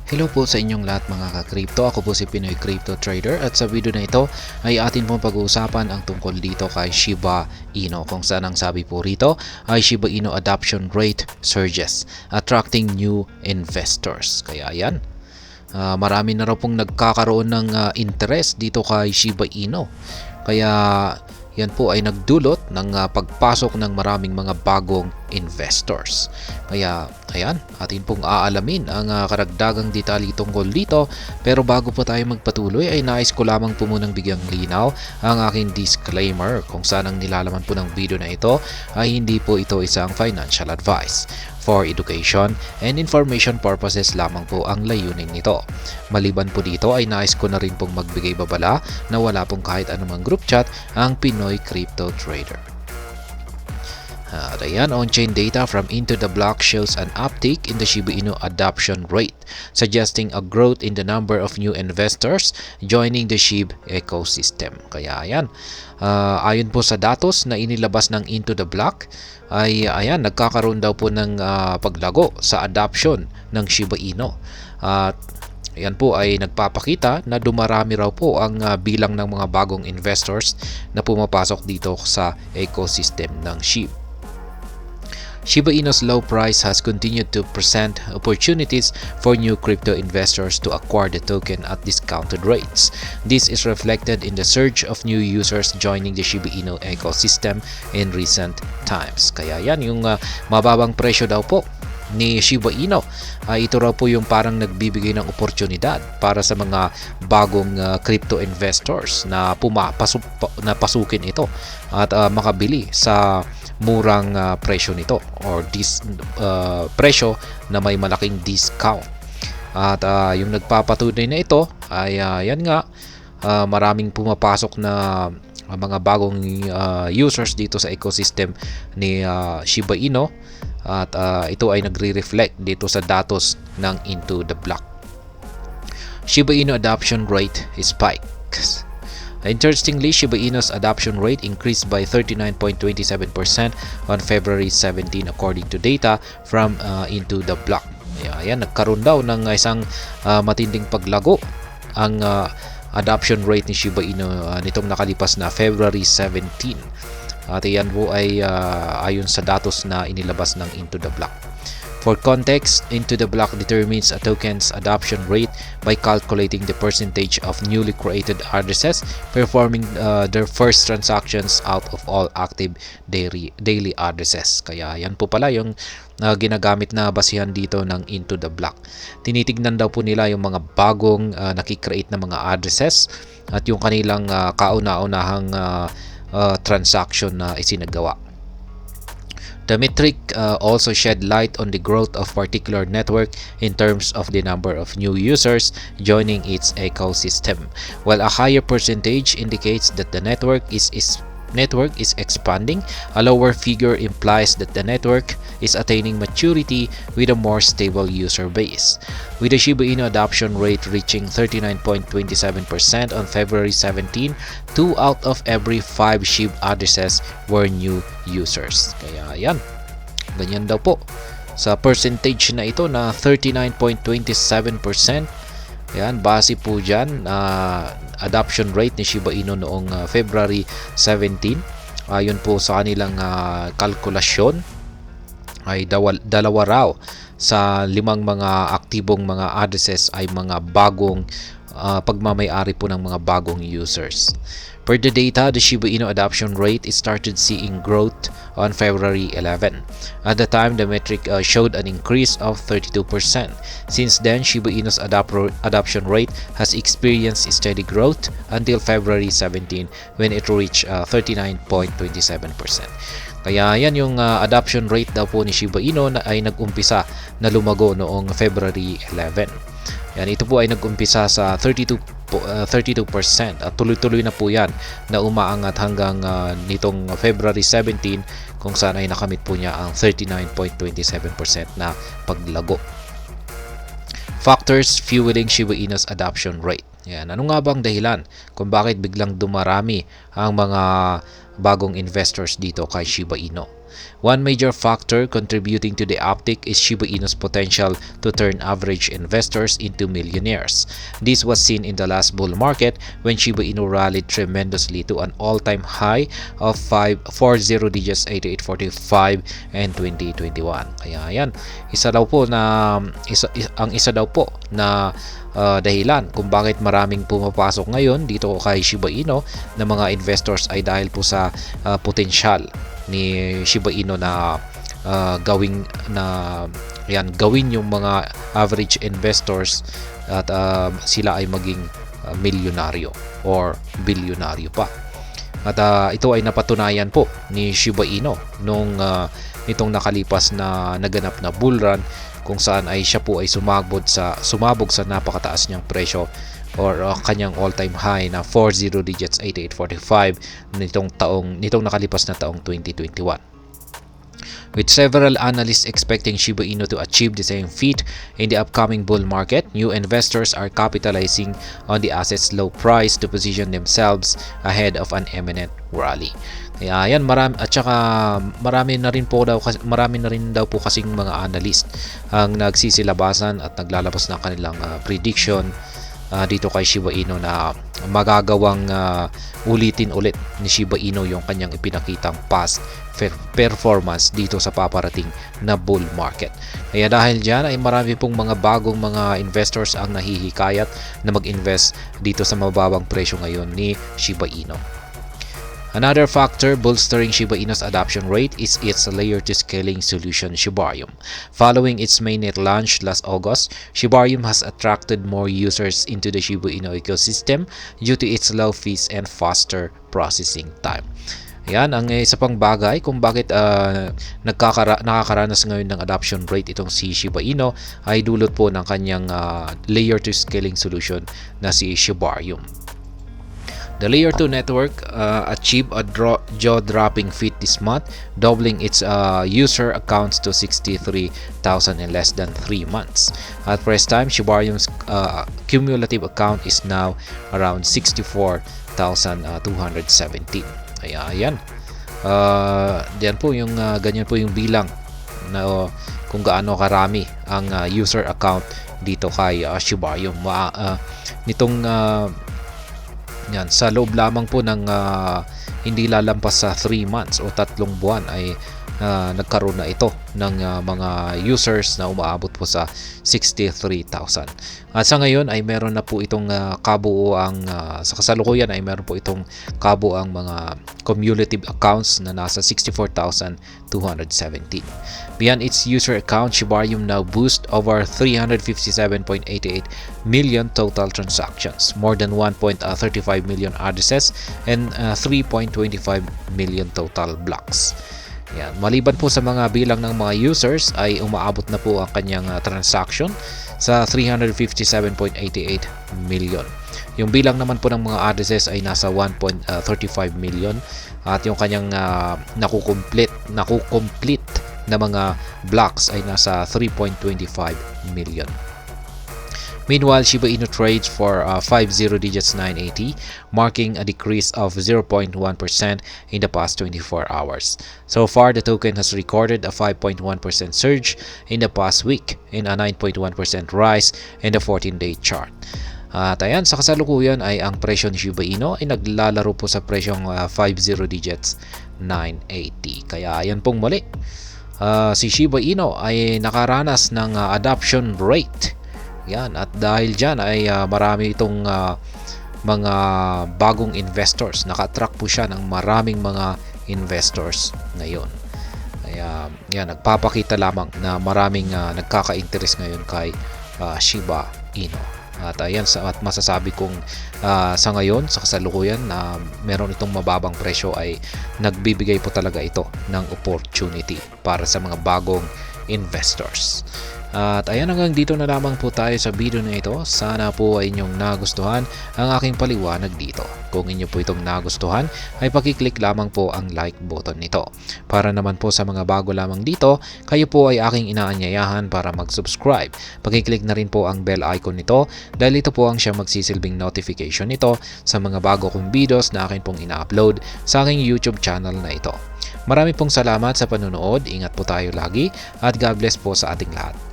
Hello po sa inyong lahat mga ka-crypto. Ako po si Pinoy Crypto Trader at sa video na ito ay atin pong pag-uusapan ang tungkol dito kay Shiba Inu, kung saan ang sabi po rito ay Shiba Inu adoption rate surges, attracting new investors. Kaya yan, marami na raw pong nagkakaroon ng interest dito kay Shiba Inu. Kaya yan po ay nagdulot ng pagpasok ng maraming mga bagong investors. Kaya ayan, atin pong aalamin ang karagdagang detalye tungkol dito. Pero bago po tayo magpatuloy ay nais ko lamang po munang bigyang linaw ang aking disclaimer kung saan ang nilalaman po ng video na ito ay hindi po ito isang financial advice. For education and information purposes lamang po ang layunin nito. Maliban po dito ay nais ko na rin pong magbigay babala na wala pong kahit anumang group chat ang Pinoy Crypto Trader. Ayan, on-chain data from Into the Block shows an uptick in the Shiba Inu adoption rate, suggesting a growth in the number of new investors joining the SHIB ecosystem. Kaya ayan, ayon po sa datos na inilabas ng Into the Block, ay ayan, nagkakaroon daw po ng paglago sa adoption ng Shiba Inu. At ayan po ay nagpapakita na dumarami raw po ang bilang ng mga bagong investors na pumapasok dito sa ecosystem ng SHIB. Shiba Inu's low price has continued to present opportunities for new crypto investors to acquire the token at discounted rates. This is reflected in the surge of new users joining the Shiba Inu ecosystem in recent times. Kaya yan, yung mababang presyo daw po ni Shiba Inu, ito raw po yung parang nagbibigay ng oportunidad para sa mga bagong crypto investors na pasukin ito at makabili sa murang presyo nito or presyo na may malaking discount. At yung nagpapatunay na ito ay yan nga, maraming pumapasok na mga bagong users dito sa ecosystem ni Shiba Inu at ito ay nagre-reflect dito sa datos ng Into the Block. Shiba Inu adoption rate spikes. Interestingly, Shiba Inu's adoption rate increased by 39.27% on February 17 according to data from Into the Block. Ayan, nagkaroon daw ng isang matinding paglago ang adoption rate ni Shiba Inu nitong nakalipas na February 17. At iyan po ay ayon sa datos na inilabas ng Into the Block. For context, Into the Block determines a token's adoption rate by calculating the percentage of newly created addresses performing their first transactions out of all active daily addresses. Kaya yan po pala yung ginagamit na basihan dito ng Into the Block. Tinitignan daw po nila yung mga bagong nakikreate na mga addresses at yung kanilang kauna-unahang transaction na isinagawa. The metric also shed light on the growth of particular network in terms of the number of new users joining its ecosystem, while a higher percentage indicates that the network is expanding. A lower figure implies that the network is attaining maturity with a more stable user base. With the Shiba Inu adoption rate reaching 39.27% on February 17, 2 out of every 5 SHIB addresses were new users. Kaya yan, ganyan daw po. Sa percentage na ito na 39.27%, yan, base po dyan adoption rate ni Shiba Inu noong February 17. Ayon po sa kanilang kalkulasyon ay dalawa raw sa 5 mga aktibong mga addresses ay mga bagong pagmamay-ari po ng mga bagong users. Per the data, the Shiba Inu adoption rate started seeing growth on February 11. At the time, the metric showed an increase of 32%. Since then, Shiba Inu's adoption rate has experienced steady growth until February 17 when it reached 39.27%. Kaya yan yung adoption rate daw po ni Shiba Inu na ay nag-umpisa na lumago noong February 11. Yan, ito po ay nag-umpisa sa 32% at tuloy-tuloy na po yan na umaangat hanggang nitong February 17 kung saan ay nakamit po niya ang 39.27% na paglago. Factors fueling Shiba Inu's adoption rate. Yan, ano nga bang dahilan kung bakit biglang dumarami ang mga bagong investors dito kay Shiba Inu? One major factor contributing to the uptick is Shiba Inu's potential to turn average investors into millionaires. This was seen in the last bull market when Shiba Inu rallied tremendously to an all-time high of 40 digits 8845 and 2021. Kaya yan, isa daw po na dahilan kung bakit maraming pumapasok ngayon dito kay Shiba Inu na mga investors ay dahil po sa potensyal ni Shiba Inu na gawin yung mga average investors at sila ay maging milyonaryo or bilyonaryo pa. At ito ay napatunayan po ni Shiba Inu nitong nakalipas na naganap na bull run, kung saan ay siya po ay sumabog sa napakataas niyang presyo or kanyang all-time high na 40 digits 8845 nitong nakalipas na taong 2021. With several analysts expecting Shiba Inu to achieve the same feat in the upcoming bull market, new investors are capitalizing on the asset's low price to position themselves ahead of an imminent rally. Kaya yan, marami na rin daw po kasing mga analyst ang nagsisilabasan at naglalabas ng kanilang prediction dito kay Shiba Inu na magagawang ulitin ulit ni Shiba Inu yung kanyang ipinakitang past performance dito sa paparating na bull market. Kaya dahil dyan ay marami pong mga bagong mga investors ang nahihikayat na mag-invest dito sa mababang presyo ngayon ni Shiba Inu. Another factor bolstering Shiba Inu's adoption rate is its layer-to-scaling solution, Shibarium. Following its mainnet launch last August, Shibarium has attracted more users into the Shiba Inu ecosystem due to its low fees and faster processing time. Yan ang isa pang bagay kung bakit nakakaranas ngayon ng adoption rate itong si Shiba Inu ay dulot po ng kanyang layer-to-scaling solution na si Shibarium. The Layer 2 network achieved a jaw-dropping feat this month, doubling its user accounts to 63,000 in less than 3 months. At first time, Shibarium's cumulative account is now around 64,217. Kaya ayan. Ganyan po yung bilang na kung gaano karami ang user account dito kay Shibarium. Yan, sa loob lamang po ng hindi lalampas sa 3 months o 3 buwan ay nagkaroon na ito ng mga users na umaabot po sa 63,000. At sa ngayon ay meron na po itong sa kasalukuyan ay meron po itong kabuang mga cumulative accounts na nasa 64,217. Beyond its user account, Shibarium now boasts over 357.88 million total transactions, more than 1.35 million addresses, and 3.25 million total blocks. Yan. Maliban po sa mga bilang ng mga users ay umaabot na po ang kanyang transaction sa 357.88 million. Yung bilang naman po ng mga addresses ay nasa 1.35 million at yung kanyang nakukomplete na mga blocks ay nasa 3.25 million. Meanwhile, Shiba Inu trades for 50 digits 980, marking a decrease of 0.1% in the past 24 hours. So far, the token has recorded a 5.1% surge in the past week and a 9.1% rise in the 14-day chart. At ayan, sa kasalukuyan ay ang presyo ni Shiba Inu ay naglalaro po sa presyong 50 digits 980. Kaya ayan pong muli. Si Shiba Inu ay nakaranas ng adoption rate. Yan, at dahil dyan ay marami itong mga bagong investors. Naka-attract po siya ng maraming mga investors ngayon. Kaya yan, nagpapakita lamang na maraming nagkaka-interest ngayon kay Shiba Inu. At ayan, at masasabi kong sa ngayon, sa kasalukuyan na meron itong mababang presyo ay nagbibigay po talaga ito ng opportunity para sa mga bagong investors. At ayan, hanggang dito na lamang po tayo sa video na ito. Sana po ay inyong nagustuhan ang aking paliwanag dito. Kung inyo po itong nagustuhan ay pakiclick lamang po ang like button nito. Para naman po sa mga bago lamang dito, kayo po ay aking inaanyayahan para mag-subscribe. Pakiclick na rin po ang bell icon nito dahil ito po ang siyang magsisilbing notification nito sa mga bago kong videos na akin pong ina-upload sa aking YouTube channel na ito. Marami pong salamat sa panunood, ingat po tayo lagi at God bless po sa ating lahat.